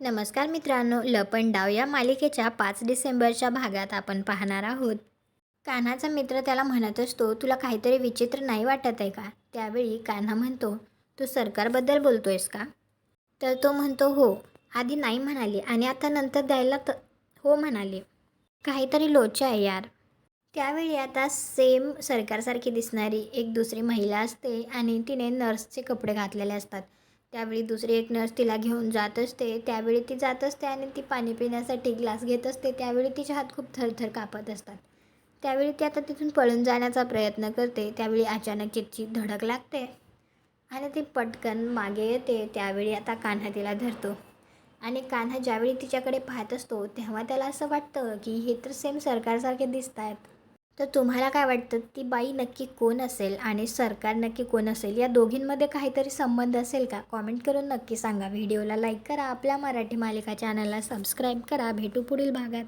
नमस्कार मित्रांनो, लपन डाव या मालिकेच्या 5 डिसेंबरच्या भागात आपण पाहणार आहोत. कान्हाचा मित्र त्याला म्हणत असतो, तुला काहीतरी विचित्र नाही वाटत आहे का? त्यावेळी कान्हा म्हणतो, तू सरकारबद्दल बोलतोयस का? तर तो म्हणतो, हो. आधी नाही म्हणाली आणि आता नंतर द्यायला हो म्हणाली. काहीतरी लोचा आहे यार. त्यावेळी आता सेम सरकारसारखी दिसणारी एक दुसरी महिला असते आणि तिने नर्सचे कपडे घातलेले असतात. त्यावेळी दुसरी एक नर्स तिला घेऊन जात असते. त्यावेळी ती जात असते आणि ती पाणी पिण्यासाठी ग्लास घेत असते. त्यावेळी तिचे हात खूप थरथर कापत असतात. त्यावेळी ती आता तिथून पळून जाण्याचा प्रयत्न करते. त्यावेळी अचानक तिची धडक लागते आणि ती पटकन मागे येते. त्यावेळी आता कान्हा तिला धरतो आणि कान्हा ज्यावेळी तिच्याकडे पाहत असतो तेव्हा त्याला असं वाटतं की हे तर सेम सरकारसारखे दिसत आहेत. तर तुम्हाला काय वाटतं, ती बाई नक्की कोण असेल आणि सरकार नक्की कोण असेल? या दोघींमध्ये काहीतरी संबंध असेल का? कॉमेंट करून नक्की सांगा. व्हिडिओला लाईक करा, आपल्या मराठी मालिका चॅनलला सबस्क्राईब करा. भेटू पुढील भागात.